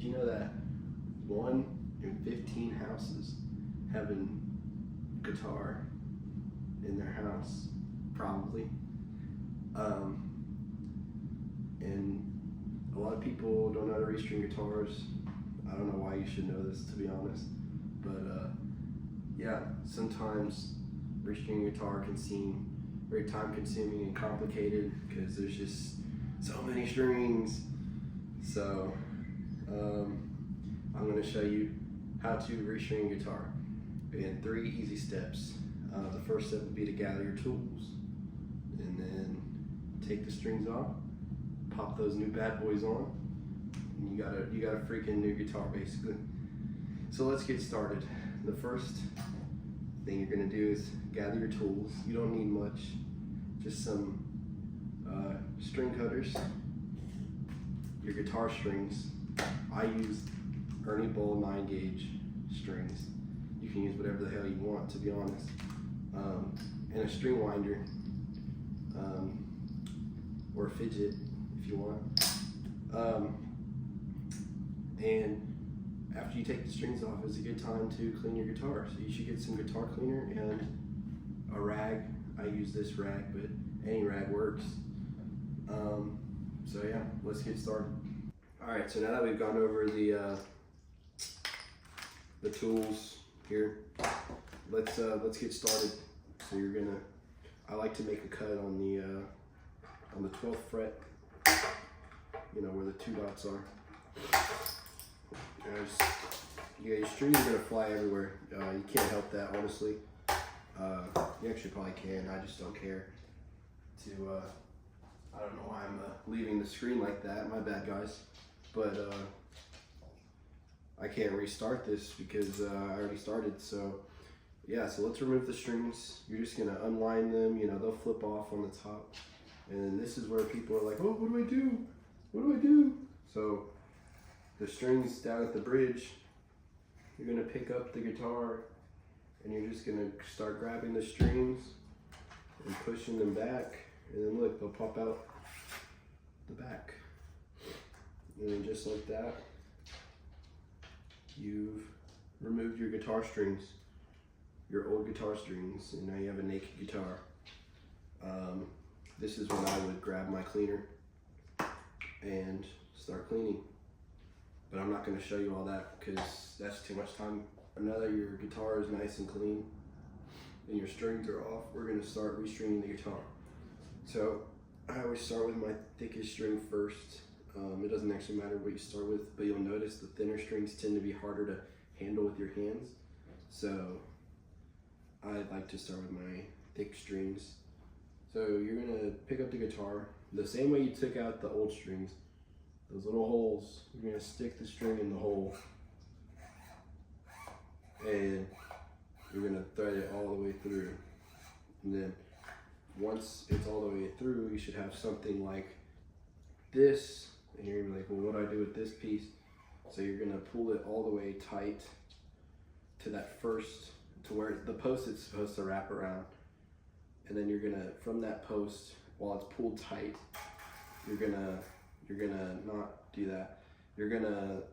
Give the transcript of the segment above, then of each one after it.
Did you know that 1 in 15 houses have a guitar in their house? Probably. And a lot of people don't know how to restring guitars. I don't know why you should know this, to be honest. But yeah, sometimes restringing a guitar can seem very time consuming and complicated because there's just so many strings. So I'm going to show you how to restring a guitar in 3 easy steps. The first step would be to gather your tools and then take the strings off, pop those new bad boys on, and you got a freaking new guitar basically. So let's get started. The first thing you're going to do is gather your tools. You don't need much, just some string cutters, your guitar strings. I use Ernie Ball 9-gauge strings. You can use whatever the hell you want, to be honest. And a string winder, or a fidget if you want. And after you take the strings off, it's a good time to clean your guitar. So you should get some guitar cleaner and a rag. I use this rag, but any rag works. So yeah, let's get started. All right, so now that we've gone over the tools here, let's get started. So I like to make a cut on the 12th fret, you know, where the 2 dots are. Your strings are gonna fly everywhere. You can't help that, honestly. You actually probably can. I just don't care. I don't know why I'm leaving the screen like that. My bad, guys. But I can't restart this because I already started. So yeah, so let's remove the strings. You're just gonna unwind them. You know, they'll flip off on the top. And then this is where people are like, oh, what do I do? What do I do? So the strings down at the bridge, you're gonna pick up the guitar and you're just gonna start grabbing the strings and pushing them back. And then look, they'll pop out the back. And then just like that, you've removed your guitar strings, your old guitar strings, and now you have a naked guitar. This is when I would grab my cleaner and start cleaning. But I'm not going to show you all that because that's too much time. Now that your guitar is nice and clean and your strings are off, we're going to start restringing the guitar. So I always start with my thickest string first. It doesn't actually matter what you start with, but you'll notice the thinner strings tend to be harder to handle with your hands. So I like to start with my thick strings. So you're going to pick up the guitar the same way you took out the old strings. Those little holes, you're going to stick the string in the hole and you're going to thread it all the way through. And then once it's all the way through, you should have something like this. And you're going to be like, well, what do I do with this piece? So you're going to pull it all the way tight to that first, to where the post it's supposed to wrap around. And then you're going to, from that post, while it's pulled tight, you're gonna not do that. You're gonna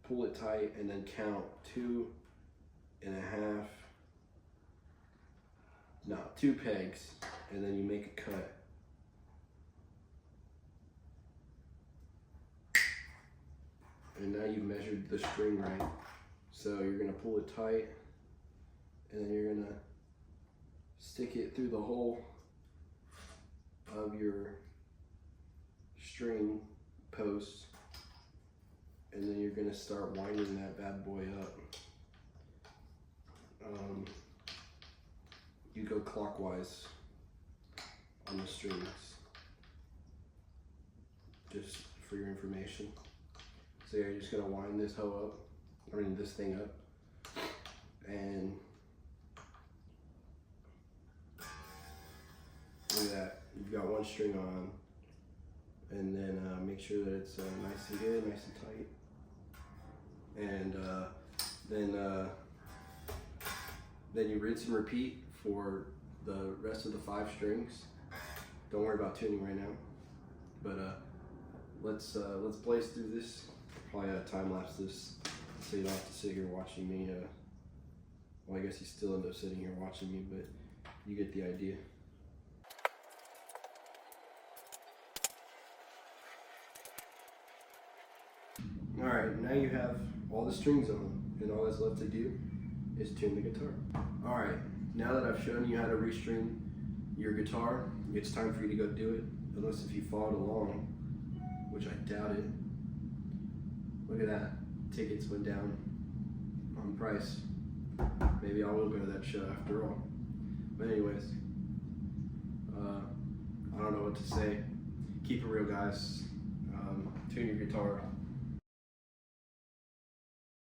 pull it tight and then count 2 pegs, and then you make a cut. And now you've measured the string right. So you're gonna pull it tight, and then you're gonna stick it through the hole of your string post, and then you're going to start winding that bad boy up. You go clockwise on the strings, just for your information. So yeah, you're just going to wind this this thing up, and look at that. You've got 1 string on, and then make sure that it's nice and good, nice and tight. And then you rinse and repeat for the rest of the 5 strings. Don't worry about tuning right now. But let's blaze through this probably time lapse this so you don't have to sit here watching me. Well, I guess you still end up sitting here watching me, but you get the idea. Alright, now you have all the strings on, and all that's left to do is tune the guitar. Alright, now that I've shown you how to restring your guitar, it's time for you to go do it, unless if you followed along, which I doubt it. Look at that, tickets went down on price. Maybe I will go to that show after all. But anyways, I don't know what to say. Keep it real, guys. Tune your guitar.